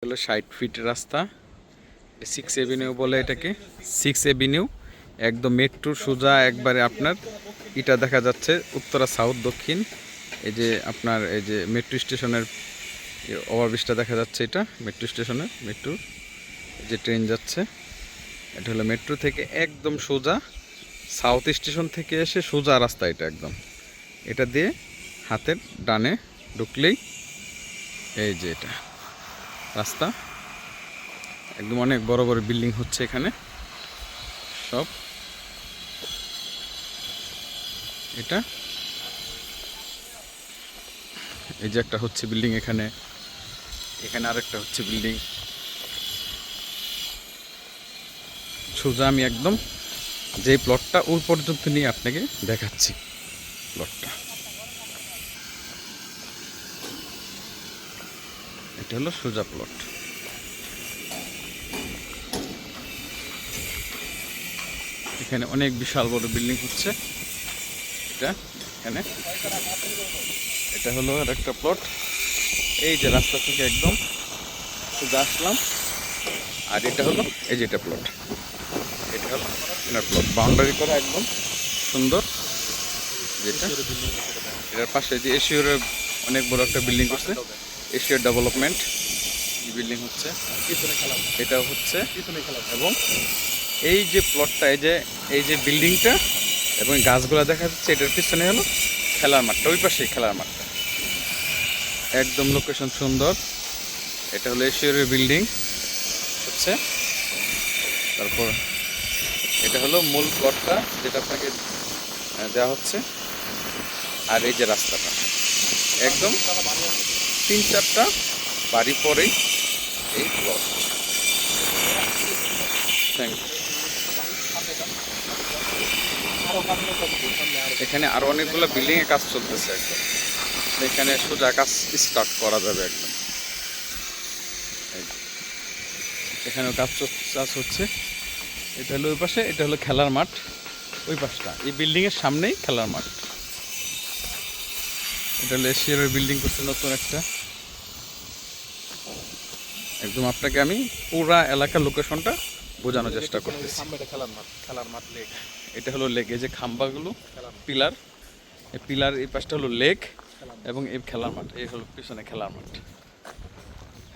হলো 60 ফিট রাস্তা, 6 এভিনিউ বলে এটাকে। 6 এভিনিউ একদম মেট্রো সোজা একবারে আপনার এটা দেখা যাচ্ছে উত্তরা সাউথ দক্ষিণ। এই যে আপনার এই যে মেট্রো স্টেশনের ওভারব্রিজটা দেখা যাচ্ছে, এটা মেট্রো স্টেশনের মেট্রোর যে ট্রেন যাচ্ছে। এটা হলো মেট্রো থেকে একদম সোজা সাউথ স্টেশন থেকে এসে সোজা রাস্তা এটা একদম। এটা দিয়ে হাতের ডানে ঢুকলেই এই যে এটা রাস্তা। একদম অনেক বড় বড় বিল্ডিং হচ্ছে এখানে সব। এটা এই যে একটা হচ্ছে বিল্ডিং, এখানে এখানে আরেকটা হচ্ছে বিল্ডিং। সোজা আমি একদম যে প্লটটা ওই পর্যন্ত নিয়ে আপনাকে দেখাচ্ছি প্লটটা। এটা হলো সোজা প্লট। এখানে অনেক বিশাল বড় বিল্ডিং হচ্ছে এটা। এখানে এটা হলো আর একটা প্লট। এই যে রাস্তা থেকে একদম সোজা আসলাম, আর এটা হলো এই যে এটা প্লট। এটা হলো আপনার প্লট বাউন্ডারি করা একদম সুন্দর। যেটা এটার পাশে যে এশিয়ার অনেক বড় একটা বিল্ডিং করছে, এশিয়ার ডেভেলপমেন্ট বিল্ডিং হচ্ছে এটা হচ্ছে। এবং এই যে প্লটটা এই যে বিল্ডিংটা এবং গাছগুলো দেখা যাচ্ছে, এটার পিছনে হলো খেলার মাঠটা, ওই পাশে খেলার মাঠটা একদম লোকেশন সুন্দর। এটা হলো এশিয়ার বিল্ডিং হচ্ছে। তারপর এটা হলো মূল প্লটটা যেটা আপনাকে দেওয়া হচ্ছে। আর এই যে রাস্তাটা একদম 3-4টা বাড়ি পরেই এই প্লট। Thank you. এখানে আরো অনেকগুলো বিল্ডিং এ কাজ চলতেছে একদম। এখানে সোজা কাজ স্টার্ট করা যাবে একদম। এখানেও কাজ হচ্ছে। এটা হলো ওই পাশে, এটা হলো খেলার মাঠ ওই পাশটা। এই বিল্ডিং এর সামনেই খেলার মাঠ। এটা হলো এশিয়ার বিল্ডিং করছে নতুন একটা একদম। আপনাকে আমি পুরা এলাকার লোকেশনটা বোঝানোর চেষ্টা করতেছি। এটা হলো লেক, এই যে খাম্বাগুলো পিলার, এই পিলার এই পাশটা হলো লেক এবং এই খেলার মাঠ, এই হলো পিছনে খেলার মাঠ।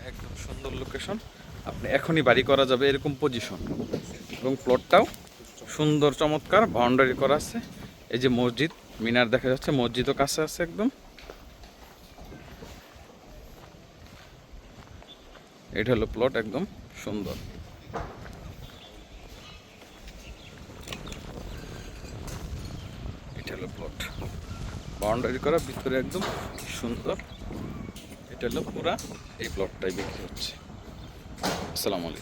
একদম সুন্দর লোকেশন, আপনি এখনই বাড়ি করা যাবে এরকম পজিশন। এবং প্লটটাও সুন্দর চমৎকার বাউন্ডারি করা আছে। এই যে মসজিদ মিনার দেখা যাচ্ছে, মসজিদও কাছে আছে একদম। এটা হলো প্লট একদম সুন্দর। এটা হলো প্লট বাউন্ডারি করা, ভিতরে একদম সুন্দর। এটা হলো পুরা এই প্লটটাই বিক্রি হচ্ছে। আসসালামু আলাইকুম।